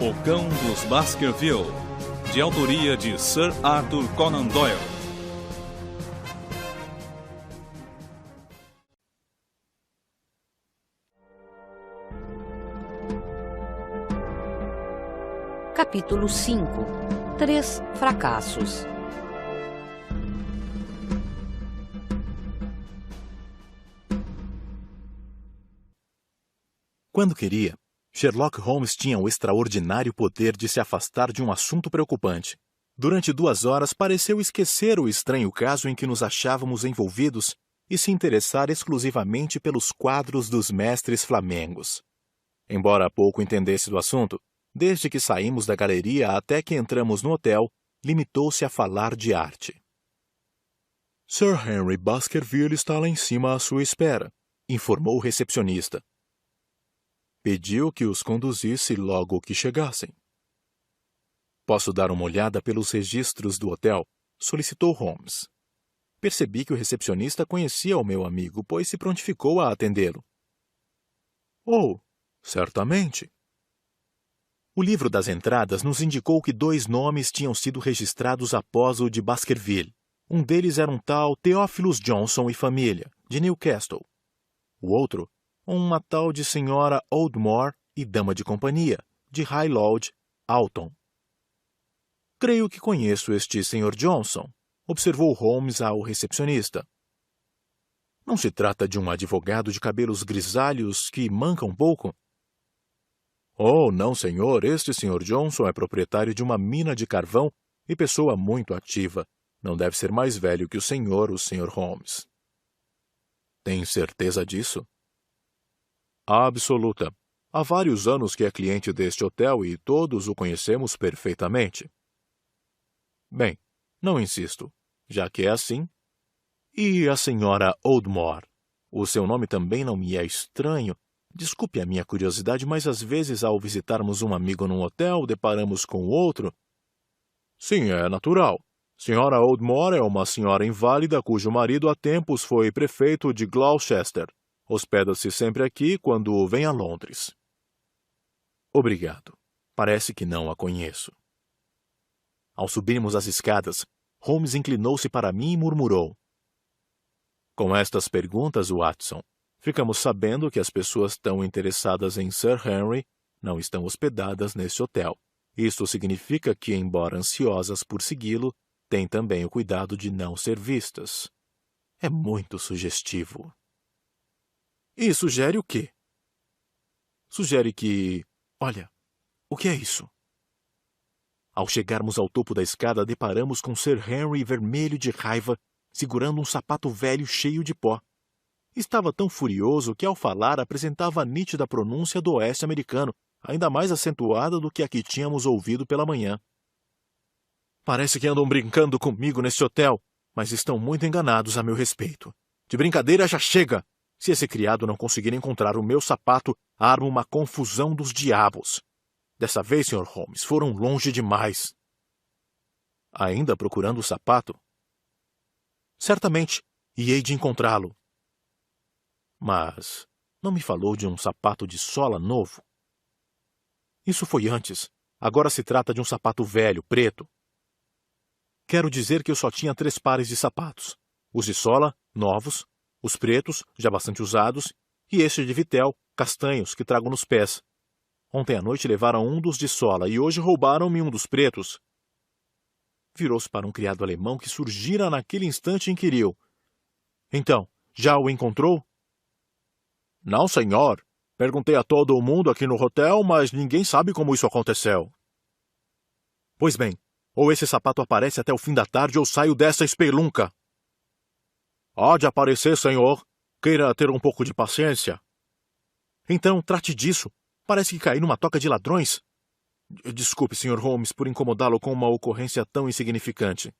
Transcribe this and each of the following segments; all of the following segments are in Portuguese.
O Cão dos Baskerville, de autoria de Sir Arthur Conan Doyle. Capítulo 5. 3 fracassos. Quando queria, Sherlock Holmes tinha o extraordinário poder de se afastar de um assunto preocupante. Durante 2 horas, pareceu esquecer o estranho caso em que nos achávamos envolvidos e se interessar exclusivamente pelos quadros dos mestres flamengos. Embora pouco entendesse do assunto, desde que saímos da galeria até que entramos no hotel, limitou-se a falar de arte. Sir Henry Baskerville está lá em cima à sua espera, informou o recepcionista. Pediu que os conduzisse logo que chegassem. Posso dar uma olhada pelos registros do hotel? Solicitou Holmes. Percebi que o recepcionista conhecia o meu amigo, pois se prontificou a atendê-lo. Oh, certamente. O livro das entradas nos indicou que 2 nomes tinham sido registrados após o de Baskerville. Um deles era um tal Theophilus Johnson e família, de Newcastle. O outro, uma tal de senhora Oldmore e dama de companhia, de High Lodge, Alton. Creio que conheço este Sr. Johnson, observou Holmes ao recepcionista. Não se trata de um advogado de cabelos grisalhos que manca um pouco? Oh, não, senhor. Este Sr. Johnson é proprietário de uma mina de carvão e pessoa muito ativa. Não deve ser mais velho que o Sr. Holmes. Tem certeza disso? Absoluta. Há vários anos que é cliente deste hotel e todos o conhecemos perfeitamente. Bem, não insisto, já que é assim. E a senhora Oldmore? O seu nome também não me é estranho. Desculpe a minha curiosidade, mas às vezes ao visitarmos um amigo num hotel, deparamos com outro. Sim, é natural. Senhora Oldmore é uma senhora inválida cujo marido há tempos foi prefeito de Gloucester. Hospeda-se sempre aqui quando vem a Londres. Obrigado. Parece que não a conheço. Ao subirmos as escadas, Holmes inclinou-se para mim e murmurou. Com estas perguntas, Watson, ficamos sabendo que as pessoas tão interessadas em Sir Henry não estão hospedadas neste hotel. Isto significa que, embora ansiosas por segui-lo, têm também o cuidado de não ser vistas. É muito sugestivo. E sugere o quê? Sugere que... Olha, o que é isso? Ao chegarmos ao topo da escada, deparamos com Sir Henry vermelho de raiva, segurando um sapato velho cheio de pó. Estava tão furioso que, ao falar, apresentava a nítida pronúncia do oeste americano, ainda mais acentuada do que a que tínhamos ouvido pela manhã. Parece que andam brincando comigo neste hotel, mas estão muito enganados a meu respeito. De brincadeira já chega! Se esse criado não conseguir encontrar o meu sapato, arma uma confusão dos diabos. Dessa vez, Sr. Holmes, foram longe demais. Ainda procurando o sapato? Certamente, e hei de encontrá-lo. Mas não me falou de um sapato de sola novo? Isso foi antes. Agora se trata de um sapato velho, preto. Quero dizer que eu só tinha 3 pares de sapatos. Os de sola, novos, os pretos, já bastante usados, e este de vitel, castanhos, que trago nos pés. Ontem à noite levaram um dos de sola e hoje roubaram-me um dos pretos. Virou-se para um criado alemão que surgira naquele instante e inquiriu. Então, já o encontrou? Não, senhor. Perguntei a todo mundo aqui no hotel, mas ninguém sabe como isso aconteceu. Pois bem, ou esse sapato aparece até o fim da tarde ou saio dessa espelunca. Há de aparecer, senhor. Queira ter um pouco de paciência. Então, trate disso. Parece que caí numa toca de ladrões. Desculpe, Sr. Holmes, por incomodá-lo com uma ocorrência tão insignificante.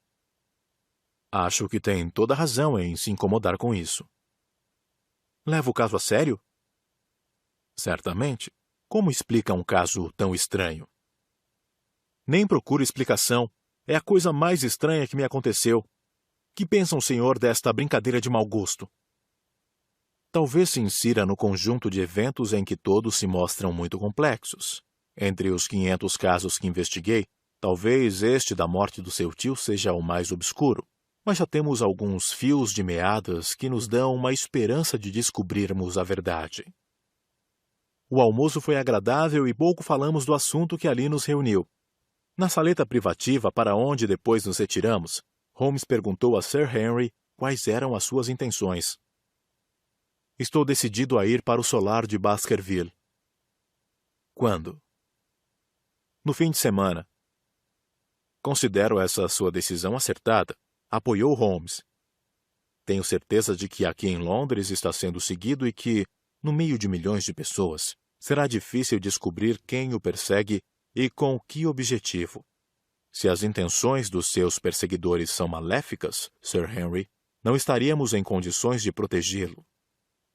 Acho que tem toda razão em se incomodar com isso. Leva o caso a sério? Certamente. Como explica um caso tão estranho? Nem procuro explicação. É a coisa mais estranha que me aconteceu. Que pensa o senhor desta brincadeira de mau gosto? Talvez se insira no conjunto de eventos em que todos se mostram muito complexos. Entre os 500 casos que investiguei, talvez este da morte do seu tio seja o mais obscuro, mas já temos alguns fios de meadas que nos dão uma esperança de descobrirmos a verdade. O almoço foi agradável e pouco falamos do assunto que ali nos reuniu. Na saleta privativa para onde depois nos retiramos, Holmes perguntou a Sir Henry quais eram as suas intenções. Estou decidido a ir para o solar de Baskerville. Quando? No fim de semana. Considero essa sua decisão acertada, apoiou Holmes. Tenho certeza de que aqui em Londres está sendo seguido e que, no meio de milhões de pessoas, será difícil descobrir quem o persegue e com que objetivo. Se as intenções dos seus perseguidores são maléficas, Sir Henry, não estaríamos em condições de protegê-lo.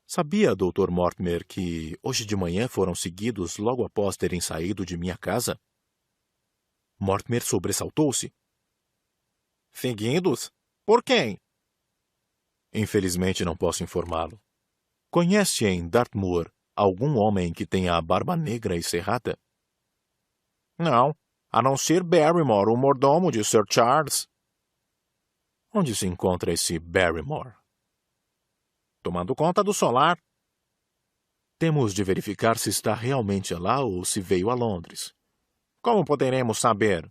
Sabia, Dr. Mortimer, que hoje de manhã foram seguidos logo após terem saído de minha casa? Mortimer sobressaltou-se. Seguidos? Por quem? Infelizmente não posso informá-lo. Conhece em Dartmoor algum homem que tenha a barba negra e cerrada? Não, a não ser Barrymore, o mordomo de Sir Charles. Onde se encontra esse Barrymore? Tomando conta do solar. Temos de verificar se está realmente lá ou se veio a Londres. Como poderemos saber?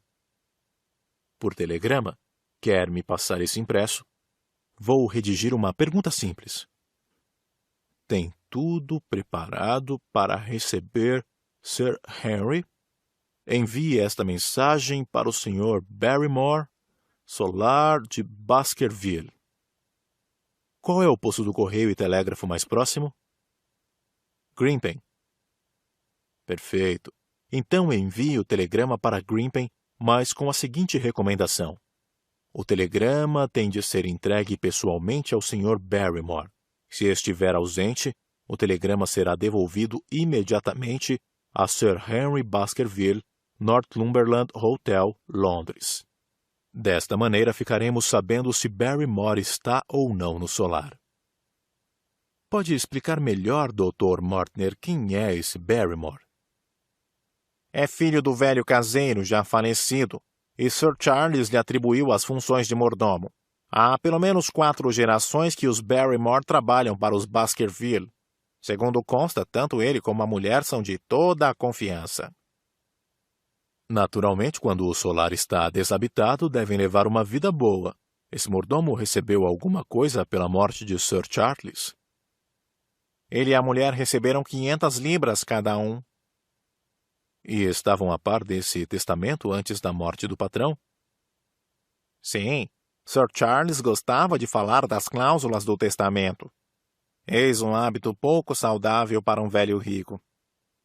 Por telegrama. Quer me passar esse impresso? Vou redigir uma pergunta simples. Tem tudo preparado para receber Sir Henry? Envie esta mensagem para o Sr. Barrymore, solar de Baskerville. Qual é o posto do correio e telégrafo mais próximo? Grimpen. Perfeito. Então envie o telegrama para Grimpen, mas com a seguinte recomendação. O telegrama tem de ser entregue pessoalmente ao Sr. Barrymore. Se estiver ausente, o telegrama será devolvido imediatamente a Sir Henry Baskerville, Northumberland Hotel, Londres. Desta maneira ficaremos sabendo se Barrymore está ou não no solar. Pode explicar melhor, Dr. Mortimer, quem é esse Barrymore? É filho do velho caseiro já falecido, e Sir Charles lhe atribuiu as funções de mordomo. Há pelo menos 4 gerações que os Barrymore trabalham para os Baskerville. Segundo consta, tanto ele como a mulher são de toda a confiança. Naturalmente, quando o solar está desabitado, devem levar uma vida boa. Esse mordomo recebeu alguma coisa pela morte de Sir Charles? Ele e a mulher receberam 500 libras cada um. E estavam a par desse testamento antes da morte do patrão? Sim, Sir Charles gostava de falar das cláusulas do testamento. Eis um hábito pouco saudável para um velho rico.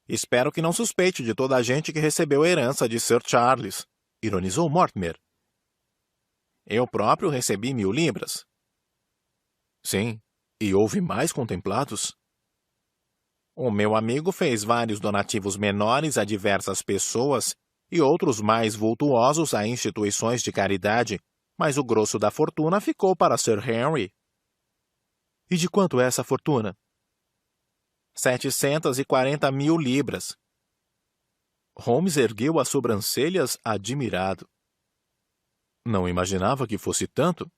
Espero que não suspeite de toda a gente que recebeu a herança de Sir Charles, ironizou Mortimer. Eu próprio recebi 1000 libras. Sim, e houve mais contemplados? O meu amigo fez vários donativos menores a diversas pessoas e outros mais vultuosos a instituições de caridade, mas o grosso da fortuna ficou para Sir Henry. E de quanto é essa fortuna? 740.000 libras. Holmes ergueu as sobrancelhas admirado. Não imaginava que fosse tanto.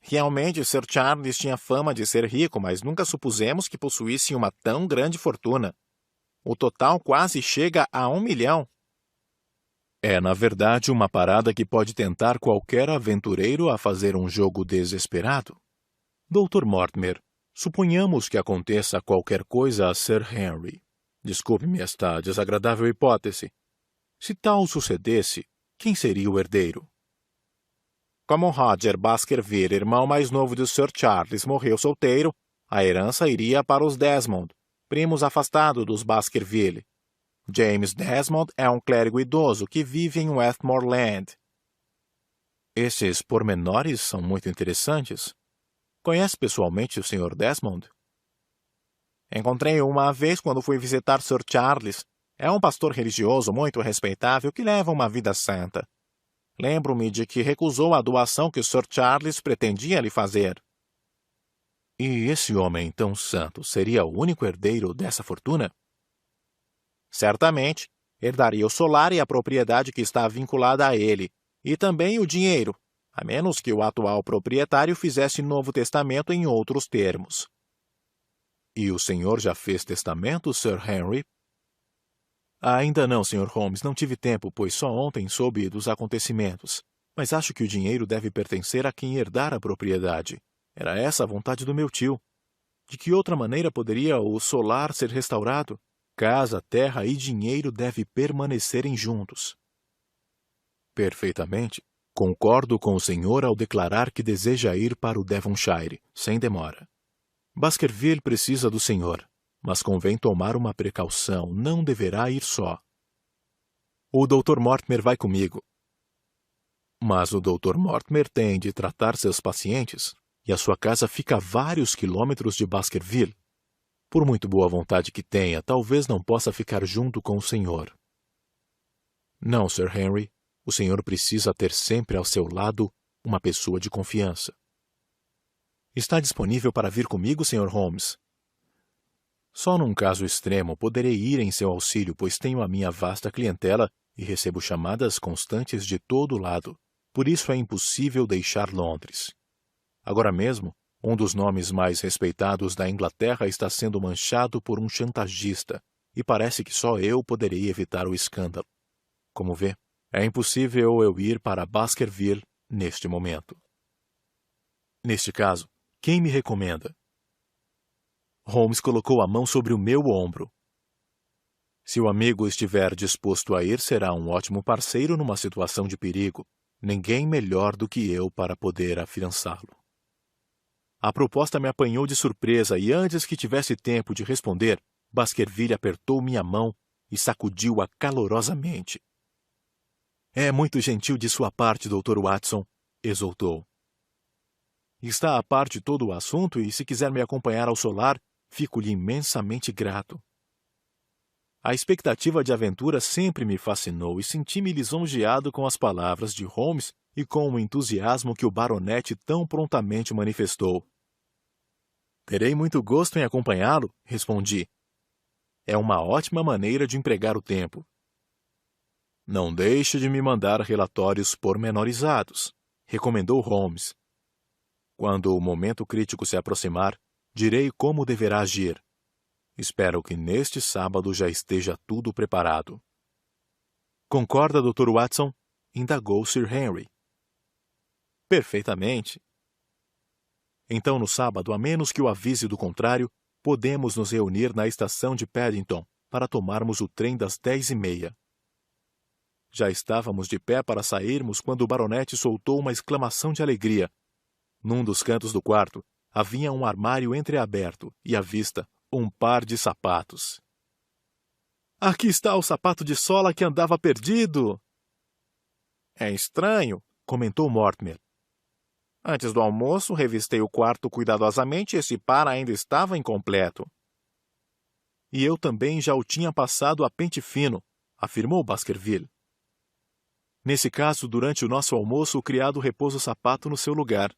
Realmente, Sir Charles tinha fama de ser rico, mas nunca supusemos que possuísse uma tão grande fortuna. O total quase chega a 1 milhão. É, na verdade, uma parada que pode tentar qualquer aventureiro a fazer um jogo desesperado. Dr. Mortimer, suponhamos que aconteça qualquer coisa a Sir Henry. Desculpe-me esta desagradável hipótese. Se tal sucedesse, quem seria o herdeiro? Como Roger Baskerville, irmão mais novo de Sir Charles, morreu solteiro, a herança iria para os Desmond, primos afastados dos Baskerville. James Desmond é um clérigo idoso que vive em Westmoreland. Esses pormenores são muito interessantes. Conhece pessoalmente o Sr. Desmond? Encontrei-o uma vez quando fui visitar Sir Charles. É um pastor religioso muito respeitável que leva uma vida santa. Lembro-me de que recusou a doação que Sir Charles pretendia lhe fazer. E esse homem tão santo seria o único herdeiro dessa fortuna? Certamente, herdaria o solar e a propriedade que está vinculada a ele, e também o dinheiro, a menos que o atual proprietário fizesse novo testamento em outros termos. E o senhor já fez testamento, Sir Henry? Ainda não, Sr. Holmes. Não tive tempo, pois só ontem soube dos acontecimentos. Mas acho que o dinheiro deve pertencer a quem herdar a propriedade. Era essa a vontade do meu tio. De que outra maneira poderia o solar ser restaurado? Casa, terra e dinheiro devem permanecerem juntos. Perfeitamente. Concordo com o senhor ao declarar que deseja ir para o Devonshire, sem demora. Baskerville precisa do senhor, mas convém tomar uma precaução, não deverá ir só. O Dr. Mortimer vai comigo. Mas o Dr. Mortimer tem de tratar seus pacientes, e a sua casa fica a vários quilômetros de Baskerville. Por muito boa vontade que tenha, talvez não possa ficar junto com o senhor. Não, Sir Henry. O senhor precisa ter sempre ao seu lado uma pessoa de confiança. Está disponível para vir comigo, Sr. Holmes? Só num caso extremo poderei ir em seu auxílio, pois tenho a minha vasta clientela e recebo chamadas constantes de todo lado. Por isso é impossível deixar Londres. Agora mesmo, um dos nomes mais respeitados da Inglaterra está sendo manchado por um chantagista, e parece que só eu poderei evitar o escândalo. Como vê, é impossível eu ir para Baskerville neste momento. Neste caso, quem me recomenda? Holmes colocou a mão sobre o meu ombro. Se o amigo estiver disposto a ir, será um ótimo parceiro numa situação de perigo. Ninguém melhor do que eu para poder afiançá-lo. A proposta me apanhou de surpresa e antes que tivesse tempo de responder, Baskerville apertou minha mão e sacudiu-a calorosamente. É muito gentil de sua parte, Dr. Watson, exultou. Está a par de todo o assunto e, se quiser me acompanhar ao solar, fico-lhe imensamente grato. A expectativa de aventura sempre me fascinou e senti-me lisonjeado com as palavras de Holmes e com o entusiasmo que o baronete tão prontamente manifestou. Terei muito gosto em acompanhá-lo, respondi. É uma ótima maneira de empregar o tempo. Não deixe de me mandar relatórios pormenorizados, recomendou Holmes. Quando o momento crítico se aproximar, direi como deverá agir. Espero que neste sábado já esteja tudo preparado. Concorda, Dr. Watson? Indagou Sir Henry. Perfeitamente. Então, no sábado, a menos que o avise do contrário, podemos nos reunir na estação de Paddington para tomarmos o trem das 10h30. Já estávamos de pé para sairmos quando o baronete soltou uma exclamação de alegria. Num dos cantos do quarto, havia um armário entreaberto e, à vista, um par de sapatos. Aqui está o sapato de sola que andava perdido! É estranho, comentou Mortimer. Antes do almoço, revistei o quarto cuidadosamente e esse par ainda estava incompleto. E eu também já o tinha passado a pente fino, afirmou Baskerville. Nesse caso, durante o nosso almoço, o criado repôs o sapato no seu lugar.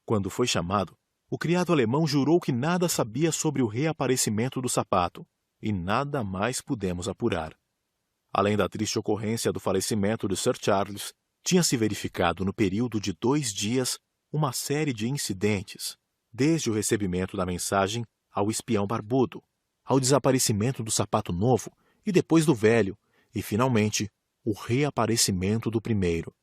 Quando foi chamado, o criado alemão jurou que nada sabia sobre o reaparecimento do sapato, e nada mais pudemos apurar. Além da triste ocorrência do falecimento de Sir Charles, tinha-se verificado no período de 2 dias uma série de incidentes, desde o recebimento da mensagem ao espião barbudo, ao desaparecimento do sapato novo e depois do velho, e, finalmente, o reaparecimento do primeiro.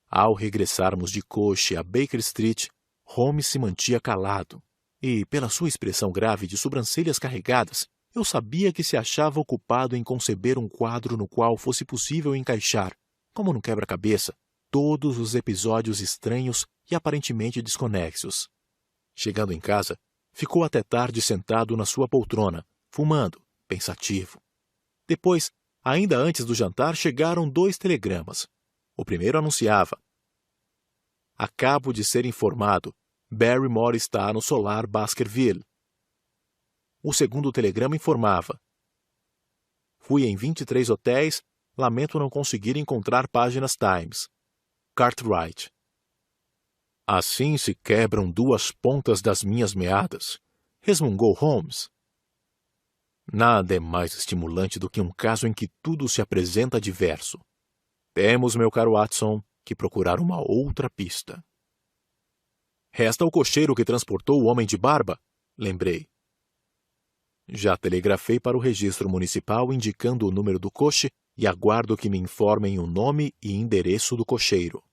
Ao regressarmos de coche a Baker Street, Holmes se mantinha calado, e, pela sua expressão grave de sobrancelhas carregadas, eu sabia que se achava ocupado em conceber um quadro no qual fosse possível encaixar, como num quebra-cabeça, todos os episódios estranhos e aparentemente desconexos. Chegando em casa, ficou até tarde sentado na sua poltrona, fumando, pensativo. Depois, ainda antes do jantar, chegaram 2 telegramas. O primeiro anunciava: Acabo de ser informado. Barrymore está no solar Baskerville. O segundo telegrama informava: Fui em 23 hotéis, lamento não conseguir encontrar páginas Times. Cartwright. Assim se quebram 2 pontas das minhas meadas, resmungou Holmes. Nada é mais estimulante do que um caso em que tudo se apresenta diverso. Temos, meu caro Watson, que procurar uma outra pista. Resta o cocheiro que transportou o homem de barba, lembrei. Já telegrafei para o registro municipal indicando o número do coche e aguardo que me informem o nome e endereço do cocheiro.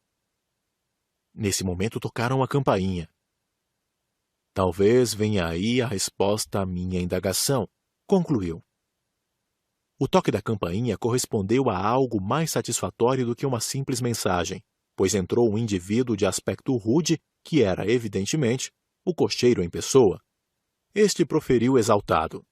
Nesse momento tocaram a campainha. Talvez venha aí a resposta à minha indagação, concluiu. O toque da campainha correspondeu a algo mais satisfatório do que uma simples mensagem, pois entrou um indivíduo de aspecto rude, que era, evidentemente, o cocheiro em pessoa. Este proferiu exaltado.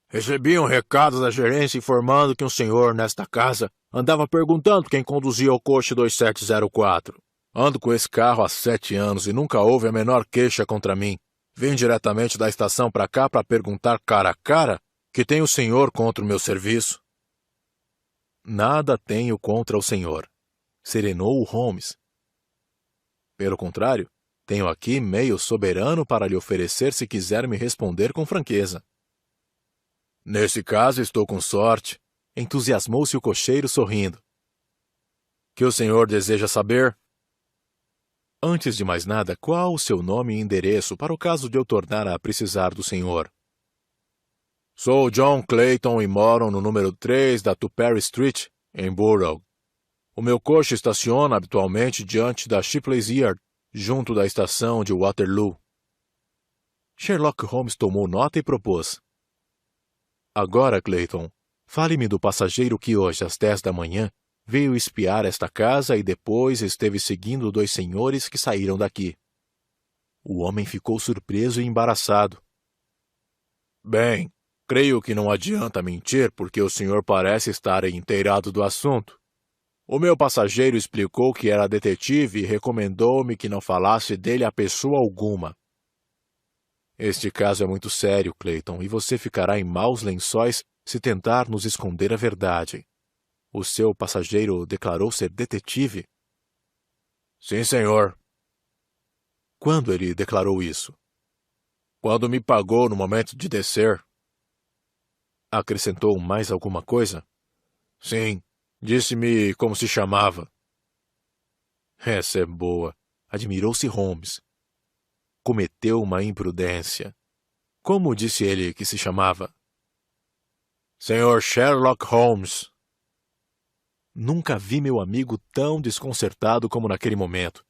Recebi um recado da gerência informando que um senhor nesta casa andava perguntando quem conduzia o coche 2704. Ando com esse carro há 7 anos e nunca houve a menor queixa contra mim. Vim diretamente da estação para cá para perguntar cara a cara que tem o senhor contra o meu serviço. Nada tenho contra o senhor, serenou o Holmes. Pelo contrário, tenho aqui meio soberano para lhe oferecer se quiser me responder com franqueza. Nesse caso estou com sorte, entusiasmou-se o cocheiro sorrindo. Que o senhor deseja saber? Antes de mais nada, qual o seu nome e endereço para o caso de eu tornar a precisar do senhor? Sou John Clayton e moro no número 3 da Tupperry Street, em Borough. O meu coche estaciona habitualmente diante da Shipley's Yard, junto da estação de Waterloo. Sherlock Holmes tomou nota e propôs. Agora, Clayton, fale-me do passageiro que hoje, às 10 da manhã, veio espiar esta casa e depois esteve seguindo 2 senhores que saíram daqui. O homem ficou surpreso e embaraçado. Bem, creio que não adianta mentir porque o senhor parece estar inteirado do assunto. O meu passageiro explicou que era detetive e recomendou-me que não falasse dele a pessoa alguma. Este caso é muito sério, Clayton, e você ficará em maus lençóis se tentar nos esconder a verdade. O seu passageiro declarou ser detetive? Sim, senhor. Quando ele declarou isso? Quando me pagou no momento de descer. Acrescentou mais alguma coisa? Sim, disse-me como se chamava. Essa é boa, admirou-se Holmes. Cometeu uma imprudência. Como disse ele que se chamava? Senhor Sherlock Holmes. Nunca vi meu amigo tão desconcertado como naquele momento.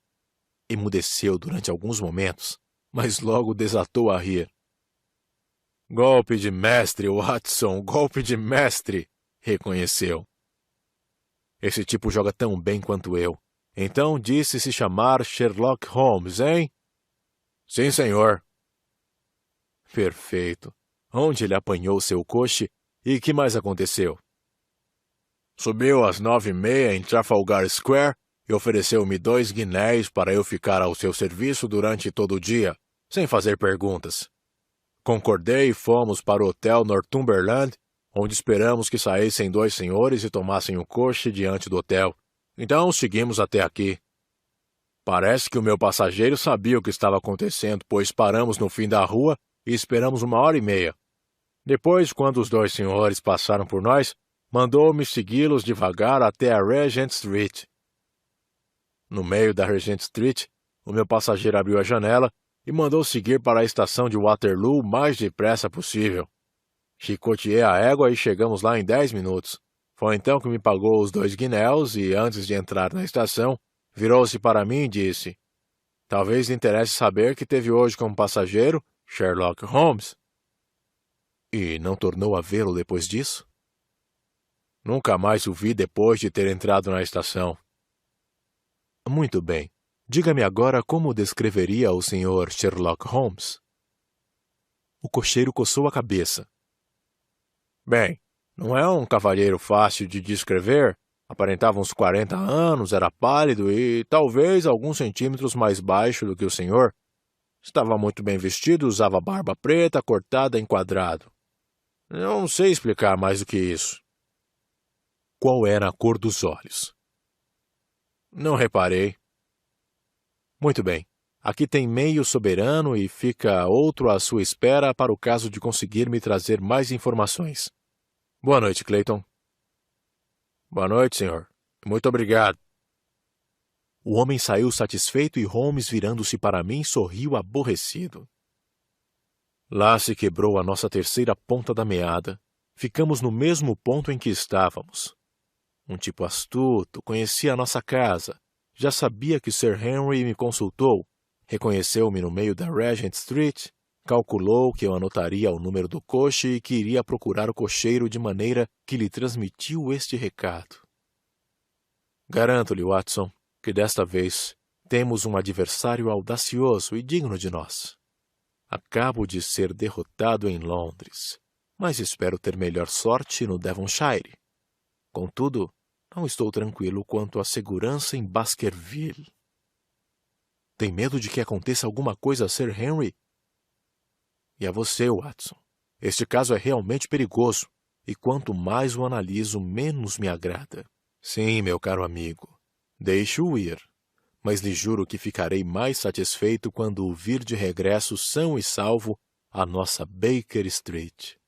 Emudeceu durante alguns momentos, mas logo desatou a rir. Golpe de mestre, Watson, golpe de mestre, reconheceu. Esse tipo joga tão bem quanto eu. Então disse se chamar Sherlock Holmes, hein? Sim, senhor. Perfeito. Onde ele apanhou seu coche e que mais aconteceu? Subiu às 9h30 em Trafalgar Square e ofereceu-me 2 guinéis para eu ficar ao seu serviço durante todo o dia, sem fazer perguntas. Concordei e fomos para o Hotel Northumberland, onde esperamos que saíssem 2 senhores e tomassem o coche diante do hotel. Então seguimos até aqui. Parece que o meu passageiro sabia o que estava acontecendo, pois paramos no fim da rua e esperamos 1h30. Depois, quando os 2 senhores passaram por nós, mandou-me segui-los devagar até a Regent Street. No meio da Regent Street, o meu passageiro abriu a janela e mandou seguir para a estação de Waterloo o mais depressa possível. Chicoteei a égua e chegamos lá em 10 minutos. Foi então que me pagou os 2 guinéus e, antes de entrar na estação, virou-se para mim e disse: Talvez lhe interesse saber que teve hoje como passageiro Sherlock Holmes. E não tornou a vê-lo depois disso? Nunca mais o vi depois de ter entrado na estação. Muito bem. Diga-me agora como descreveria o Sr. Sherlock Holmes. O cocheiro coçou a cabeça. Bem, não é um cavalheiro fácil de descrever. Aparentava uns 40 anos, era pálido e talvez alguns centímetros mais baixo do que o senhor. Estava muito bem vestido, usava barba preta, cortada em quadrado. Não sei explicar mais do que isso. Qual era a cor dos olhos? Não reparei. Muito bem. Aqui tem meio soberano e fica outro à sua espera para o caso de conseguir me trazer mais informações. Boa noite, Clayton. Boa noite, senhor. Muito obrigado. O homem saiu satisfeito e Holmes, virando-se para mim, sorriu aborrecido. Lá se quebrou a nossa terceira ponta da meada. Ficamos no mesmo ponto em que estávamos. Um tipo astuto, conhecia a nossa casa. Já sabia que Sir Henry me consultou. Reconheceu-me no meio da Regent Street. Calculou que eu anotaria o número do coche e que iria procurar o cocheiro de maneira que lhe transmitiu este recado. Garanto-lhe, Watson, que desta vez temos um adversário audacioso e digno de nós. Acabo de ser derrotado em Londres, mas espero ter melhor sorte no Devonshire. Contudo, não estou tranquilo quanto à segurança em Baskerville. Tem medo de que aconteça alguma coisa a Sir Henry? E a você, Watson. Este caso é realmente perigoso, e quanto mais o analiso, menos me agrada. Sim, meu caro amigo, deixe-o ir, mas lhe juro que ficarei mais satisfeito quando o vir de regresso são e salvo à nossa Baker Street.